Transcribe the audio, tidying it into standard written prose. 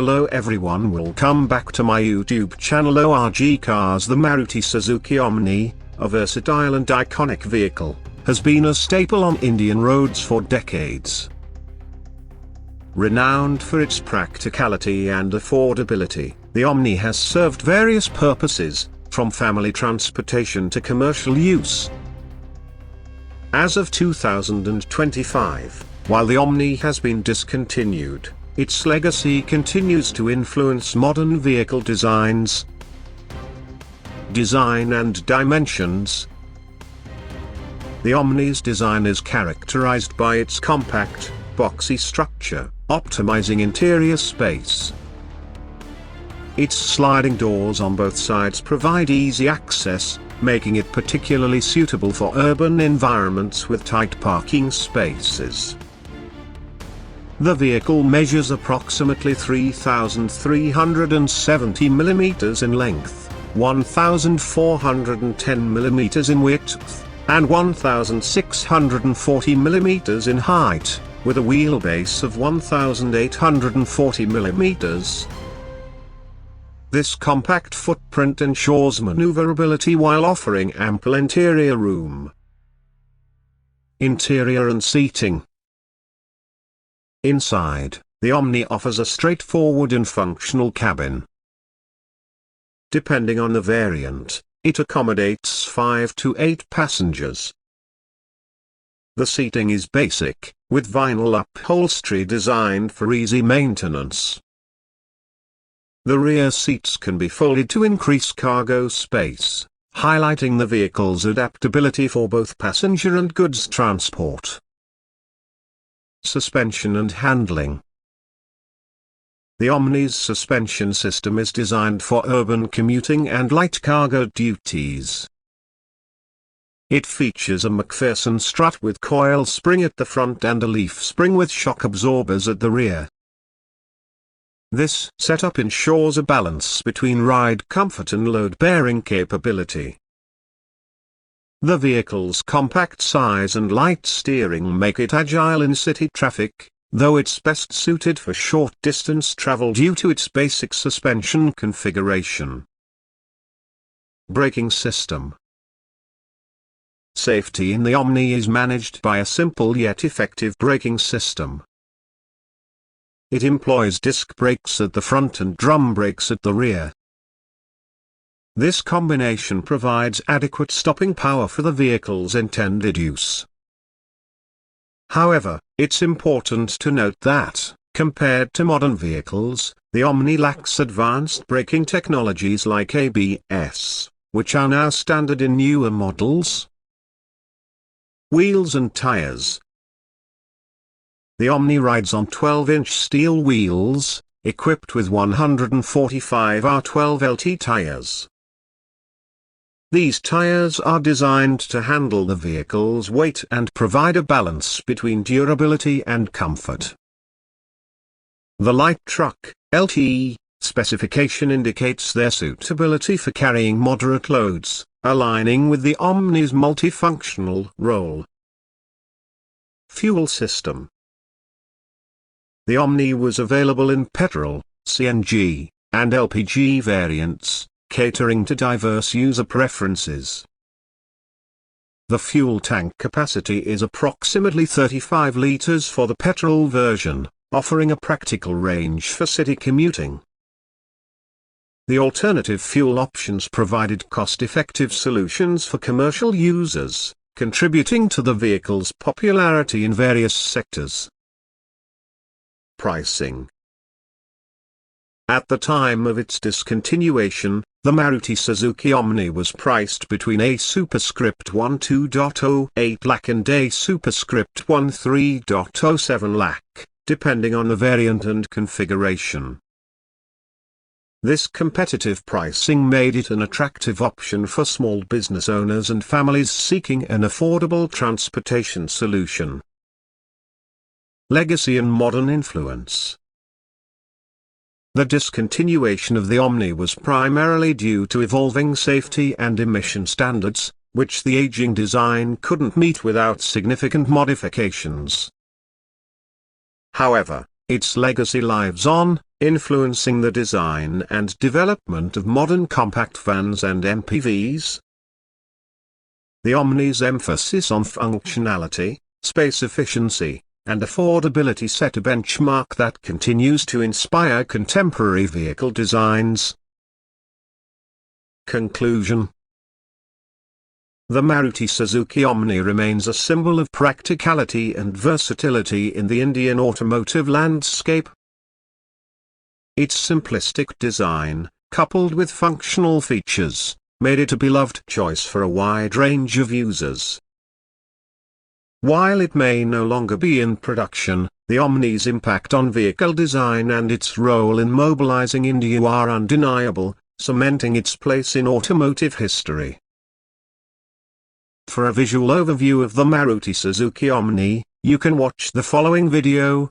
Hello everyone, welcome back to my YouTube channel ORG Cars. The Maruti Suzuki Omni, a versatile and iconic vehicle, has been a staple on Indian roads for decades. Renowned for its practicality and affordability, the Omni has served various purposes, from family transportation to commercial use. As of 2025, while the Omni has been discontinued, its legacy continues to influence modern vehicle designs, design and dimensions. The Omni's design is characterized by its compact, boxy structure, optimizing interior space. Its sliding doors on both sides provide easy access, making it particularly suitable for urban environments with tight parking spaces. The vehicle measures approximately 3,370 mm in length, 1,410 mm in width, and 1,640 mm in height, with a wheelbase of 1,840 mm. This compact footprint ensures maneuverability while offering ample interior room. Interior and seating. Inside, the Omni offers a straightforward and functional cabin. Depending on the variant, it accommodates 5 to 8 passengers. The seating is basic, with vinyl upholstery designed for easy maintenance. The rear seats can be folded to increase cargo space, highlighting the vehicle's adaptability for both passenger and goods transport. Suspension and handling. The Omni's suspension system is designed for urban commuting and light cargo duties. It features a MacPherson strut with coil spring at the front and a leaf spring with shock absorbers at the rear. This setup ensures a balance between ride comfort and load-bearing capability. The vehicle's compact size and light steering make it agile in city traffic, though it's best suited for short-distance travel due to its basic suspension configuration. Braking system. Safety in the Omni is managed by a simple yet effective braking system. It employs disc brakes at the front and drum brakes at the rear. This combination provides adequate stopping power for the vehicle's intended use. However, it's important to note that, compared to modern vehicles, the Omni lacks advanced braking technologies like ABS, which are now standard in newer models. Wheels and tires. The Omni rides on 12-inch steel wheels, equipped with 145 R12 LT tires. These tires are designed to handle the vehicle's weight and provide a balance between durability and comfort. The light truck, LT, specification indicates their suitability for carrying moderate loads, aligning with the Omni's multifunctional role. Fuel system. The Omni was available in petrol, CNG, and LPG variants, catering to diverse user preferences. The fuel tank capacity is approximately 35 liters for the petrol version, offering a practical range for city commuting. The alternative fuel options provided cost-effective solutions for commercial users, contributing to the vehicle's popularity in various sectors. Pricing. At the time of its discontinuation, the Maruti Suzuki Omni was priced between a superscript 12.08 lakh and a superscript 13.07 lakh, depending on the variant and configuration. This competitive pricing made it an attractive option for small business owners and families seeking an affordable transportation solution. Legacy and modern influence. The discontinuation of the Omni was primarily due to evolving safety and emission standards, which the aging design couldn't meet without significant modifications. However, its legacy lives on, influencing the design and development of modern compact vans and MPVs. The Omni's emphasis on functionality, space efficiency, and affordability set a benchmark that continues to inspire contemporary vehicle designs. Conclusion. The Maruti Suzuki Omni remains a symbol of practicality and versatility in the Indian automotive landscape. Its simplistic design, coupled with functional features, made it a beloved choice for a wide range of users. While it may no longer be in production, the Omni's impact on vehicle design and its role in mobilizing India are undeniable, cementing its place in automotive history. For a visual overview of the Maruti Suzuki Omni, you can watch the following video.